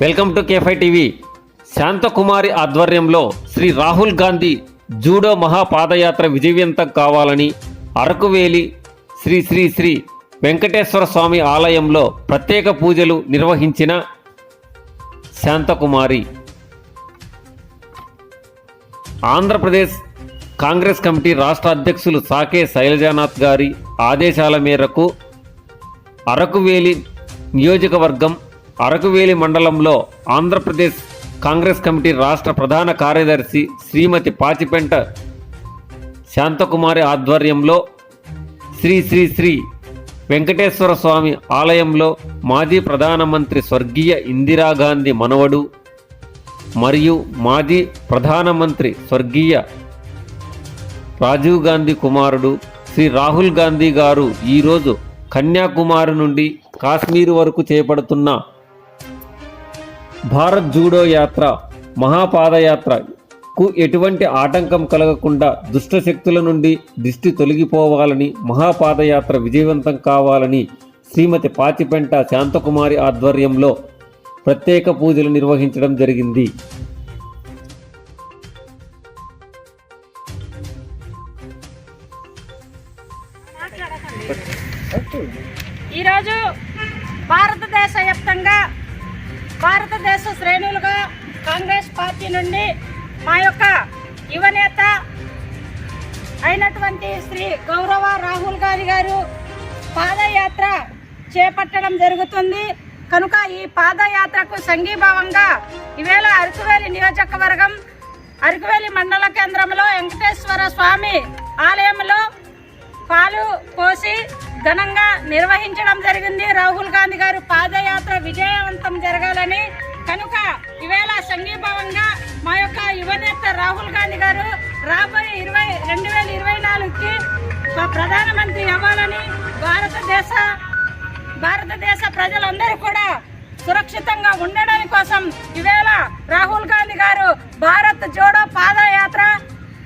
Welcome to K5 TV. Santhakumari ఆధ్వర్యంలో శ్రీ రాహుల్ గాంధీ జూడో మహాపాదయాత్ర విజయవంతం కావాలని అరకువేలి శ్రీ శ్రీ శ్రీ వెంకటేశ్వర స్వామి ఆలయంలో ప్రత్యేక పూజలు నిర్వహించిన శాంతకుమారి ఆంధ్రప్రదేశ్ కాంగ్రెస్ కమిటీ రాష్ట్ర అధ్యక్షులు సాకే శైలజానాథ్ గారి ఆదేశాల మేరకు అరకువేలి నియోజకవర్గం అరకువేలి మండలంలో ఆంధ్రప్రదేశ్ కాంగ్రెస్ కమిటీ రాష్ట్ర ప్రధాన కార్యదర్శి శ్రీమతి పాచిపెంట శాంతకుమారి ఆధ్వర్యంలో శ్రీ శ్రీ శ్రీ వెంకటేశ్వర స్వామి ఆలయంలో మాజీ ప్రధానమంత్రి స్వర్గీయ ఇందిరాగాంధీ మనవడు మరియు మాజీ ప్రధానమంత్రి స్వర్గీయ రాజీవ్ గాంధీ కుమారుడు శ్రీ రాహుల్ గాంధీ గారు ఈరోజు కన్యాకుమారి నుండి కాశ్మీర్ వరకు చేపడుతున్న భారత్ జూడో యాత్ర మహాపాదయాత్రకు ఎటువంటి ఆటంకం కలగకుండా దుష్టశక్తుల నుండి దృష్టి తొలగిపోవాలని మహాపాదయాత్ర విజయవంతం కావాలని శ్రీమతి పాచిపెంట శాంతకుమారి ఆధ్వర్యంలో ప్రత్యేక పూజలు నిర్వహించడం జరిగింది. ఈరోజు భారతదేశ వ్యాప్తంగా భారతదేశ శ్రేణులుగా కాంగ్రెస్ పార్టీ నుండి మా యొక్క యువనేత అయినటువంటి శ్రీ గౌరవ రాహుల్ గాంధీ గారు పాదయాత్ర చేపట్టడం జరుగుతుంది. కనుక ఈ పాదయాత్రకు సంఘీభావంగా ఈవేళ అరకువేలి నియోజకవర్గం అరకువేలి మండల కేంద్రంలో వెంకటేశ్వర స్వామి ఆలయంలో పాలు పోసి ఘనంగా నిర్వహించడం జరిగింది. రాహుల్ గాంధీ గారు పాదయాత్ర విజయవంతం జరగాలని కనుక ఈవేళ సంఘీభావంగా మా యొక్క యువనేత రాహుల్ గాంధీ గారు రాబోయే 2024కి ప్రధానమంత్రి అవ్వాలని భారతదేశ ప్రజలందరూ కూడా సురక్షితంగా ఉండడానికి కోసం ఈవేళ రాహుల్ గాంధీ గారు భారత్ జోడో పాదయాత్ర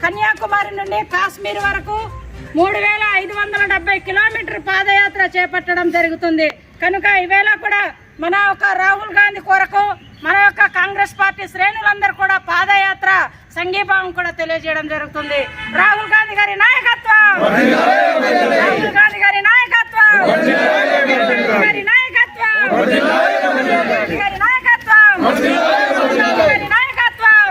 కన్యాకుమారి నుండి కాశ్మీర్ వరకు 3570 కిలోమీటర్ పాదయాత్ర చేపట్టడం జరుగుతుంది. కనుక ఈవేళ కూడా మన యొక్క రాహుల్ గాంధీ కొరకు మన యొక్క కాంగ్రెస్ పార్టీ శ్రేణులందరూ కూడా పాదయాత్ర సంఘీభావం కూడా తెలియజేయడం జరుగుతుంది. రాహుల్ గాంధీ గారి నాయకత్వం, రాహుల్ గాంధీ గారి నాయకత్వం, గారి నాయకత్వం, గారి నాయకత్వం, గారి నాయకత్వం.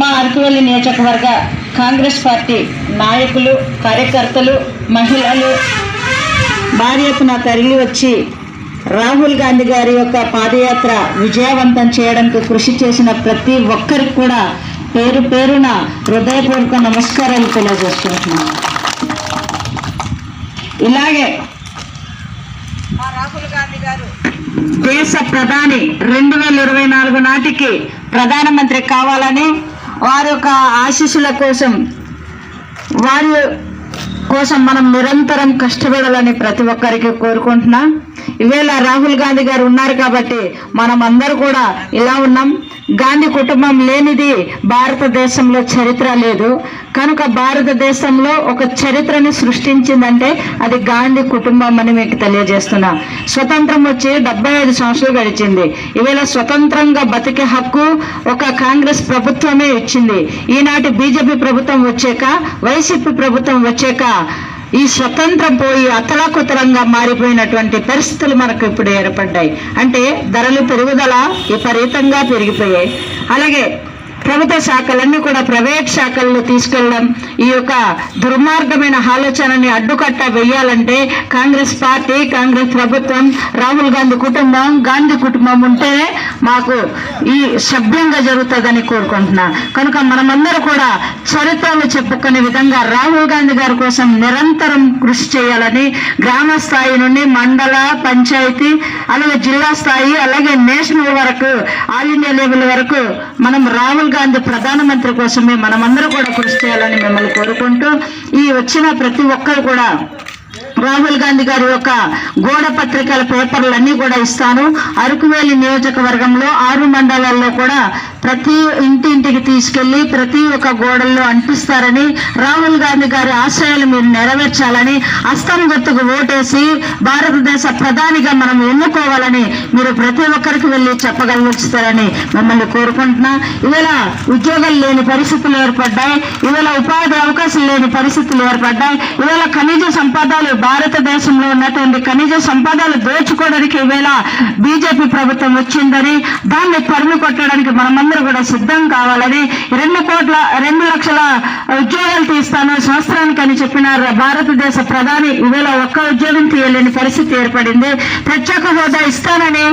మా అరకువేలి నియోజకవర్గ కాంగ్రెస్ పార్టీ నాయకులు, కార్యకర్తలు, మహిళలు భారీ ఎత్తున తరలి వచ్చి రాహుల్ గాంధీ గారి యొక్క పాదయాత్ర విజయవంతం చేయడానికి కృషి చేసిన ప్రతి ఒక్కరికి కూడా పేరు పేరున హృదయపూర్వక నమస్కారాలు తెలియజేస్తున్నాను. ఇలాగే రాహుల్ గాంధీ గారు దేశ ప్రధాని 2024 నాటికి ప్రధానమంత్రి కావాలని వారి యొక్క ఆశీస్సుల కోసం మనం నిరంతరం కష్టపడాలని ప్రతి ఒక్కరికి కోరుకుంటున్నా. ఈవేళ రాహుల్ గాంధీ గారు ఉన్నారు కాబట్టి మనం అందరూ కూడా ఇలా ఉన్నాం. గాంధీ కుటుంబం లేనిది భారతదేశంలో చరిత్ర లేదు. కనుక భారతదేశంలో ఒక చరిత్రని సృష్టించిందంటే అది గాంధీ కుటుంబం అని మీకు తెలియజేస్తున్నా. స్వతంత్రం వచ్చి 75 సంవత్సరాలు గడిచింది. ఈవేళ స్వతంత్రంగా బతికే హక్కు ఒక కాంగ్రెస్ ప్రభుత్వమే ఇచ్చింది. ఈనాటి బీజేపీ ప్రభుత్వం వచ్చాక, వైసీపీ ప్రభుత్వం వచ్చాక ఈ స్వతంత్రం పోయి అతలాకుతలంగా మారిపోయినటువంటి పరిస్థితులు మనకు ఇప్పుడు ఏర్పడ్డాయి. అంటే ధరలు పెరుగుదల విపరీతంగా పెరిగిపోయాయి. అలాగే ప్రభుత్వ శాఖలన్నీ కూడా ప్రైవేట్ శాఖల్లో తీసుకెళ్ళడం, ఈ యొక్క దుర్మార్గమైన ఆలోచనని అడ్డుకట్ట వేయాలంటే కాంగ్రెస్ పార్టీ, కాంగ్రెస్ ప్రభుత్వం, రాహుల్ గాంధీ కుటుంబం, గాంధీ కుటుంబం ఉంటే మాకు ఈ సభ్యంగా జరుగుతుందని కోరుకుంటున్నా. కనుక మనమందరూ కూడా చరిత్రలు చెప్పుకునే విధంగా రాహుల్ గాంధీ గారి కోసం నిరంతరం కృషి చేయాలని గ్రామ స్థాయి నుండి మండల, పంచాయతీ, అలాగే జిల్లా స్థాయి, అలాగే నేషనల్ వరకు, ఆల్ ఇండియా లెవెల్ వరకు మనం రాహుల్ గాంధీ ప్రధానమంత్రి కోసమే మనమందరూ కూడా కృషి చేయాలని మిమ్మల్ని కోరుకుంటూ, ఈ వచ్చిన ప్రతి ఒక్కరు కూడా రాహుల్ గాంధీ గారి యొక్క గోడ పత్రికల పేపర్లన్నీ కూడా ఇస్తాను. అరకువేలి నియోజకవర్గంలో 6 మండలాల్లో కూడా ప్రతి ఇంటింటికి తీసుకెళ్లి ప్రతి ఒక్క గోడల్లో అంటిస్తారని, రాహుల్ గాంధీ గారి ఆశయాలు మీరు నెరవేర్చాలని, అస్తం గుర్తుకు ఓటేసి భారతదేశ ప్రధానిగా మనం ఎన్నుకోవాలని మీరు ప్రతి ఒక్కరికి వెళ్ళి చెప్పగలుగుతారని మిమ్మల్ని కోరుకుంటున్నా. ఇవాళ ఉద్యోగాలు లేని పరిస్థితులు ఏర్పడ్డాయి, ఇవాళ ఉపాధి అవకాశాలు లేని పరిస్థితులు ఏర్పడ్డాయి, ఇవాళ ఖనిజ సంపదలు భారతదేశంలో ఉన్నటువంటి ఖనిజ సంపదలు దోచుకోవడానికి ఈవేళ బీజేపీ ప్రభుత్వం వచ్చిందని, దాన్ని తరిమి కొట్టడానికి మనమందరూ కూడా సిద్ధం కావాలని, 2 లక్షల ఉద్యోగాలు తీస్తాను సంవత్సరానికి అని చెప్పిన భారతదేశ ప్రధాని ఈవేళ ఒక్క ఉద్యోగం తీయలేని పరిస్థితి ఏర్పడింది. ప్రత్యేక హోదా ఇస్తానని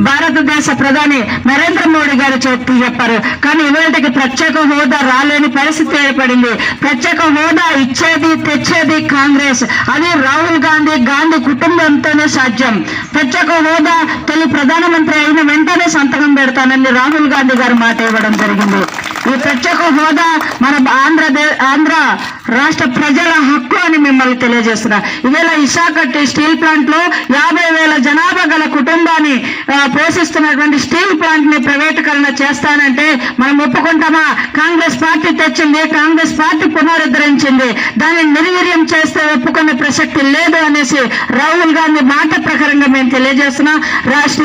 భారతదేశ ప్రధాని నరేంద్ర మోడీ గారు చెప్పారు. కానీ ఇవాళకి ప్రత్యేక హోదా రాలేని పరిస్థితి ఏర్పడింది. ప్రత్యేక హోదా ఇచ్చేది తెచ్చేది కాంగ్రెస్, అది రాహుల్ గాంధీ కుటుంబంతోనే సాధ్యం. ప్రత్యేక హోదా తొలి ప్రధానమంత్రి అయిన వెంటనే సంతకం పెడతానని రాహుల్ గాంధీ గారు మాట ఇవ్వడం జరిగింది. ఈ ప్రత్యేక హోదా మన ఆంధ్ర రాష్ట్ర ప్రజల హక్కు అని మిమ్మల్ని తెలియజేస్తున్నా. ఇవాళ విశాఖ స్టీల్ ప్లాంట్ లో 50,000 జనాభా గల కుటుంబాన్ని పోషిస్తున్నటువంటి స్టీల్ ప్లాంట్ ని ప్రైవేటీకరణ చేస్తానంటే మనం ఒప్పుకుంటామా? కాంగ్రెస్ పార్టీ తెచ్చింది, కాంగ్రెస్ పార్టీ పునరుద్ధరించింది, దాన్ని నిర్వీర్యం చేస్తే ఒప్పుకునే ప్రసక్తి లేదు అనేసి రాహుల్ గాంధీ మాట ప్రకారంగా మేము తెలియజేస్తున్నాం.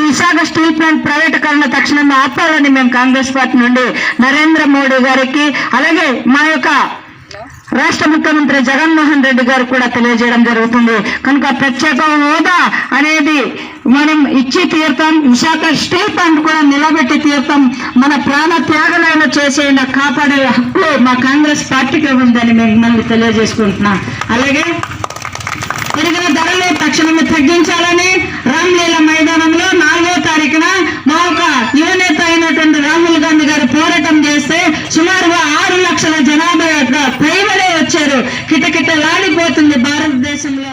విశాఖ స్టీల్ ప్లాంట్ ప్రైవేటీకరణ తక్షణమే ఆపాలని మేము కాంగ్రెస్ పార్టీ నుండి నరేంద్ర మోడీ గారికి, అలాగే మా యొక్క రాష్ట్ర ముఖ్యమంత్రి జగన్మోహన్ రెడ్డి గారు కూడా తెలియజేయడం జరుగుతుంది. కనుక ప్రత్యేక హోదా అనేది మనం ఇచ్చి తీర్థం, విశాఖ స్టీల్ ప్లాంట్ కూడా నిలబెట్టి తీర్థం, మన ప్రాణ త్యాగలైన చేసే కాపాడే హక్కు మా కాంగ్రెస్ పార్టీకి ఉందని మిమ్మల్ని తెలియజేసుకుంటున్నాం. అలాగే పెరిగిన ధరలు తక్షణమే తగ్గించాలని రామ్లీల మైదానంలో 4వ తారీఖున మా ఒక యువనేత అయినటువంటి రాహుల్ గాంధీ గారు పోరాటం చేస్తే సుమారుగా 6 లక్షల జనాభా యొక్క పైబడే వచ్చారు. కిటకిటలాడిపోతుంది భారతదేశంలో.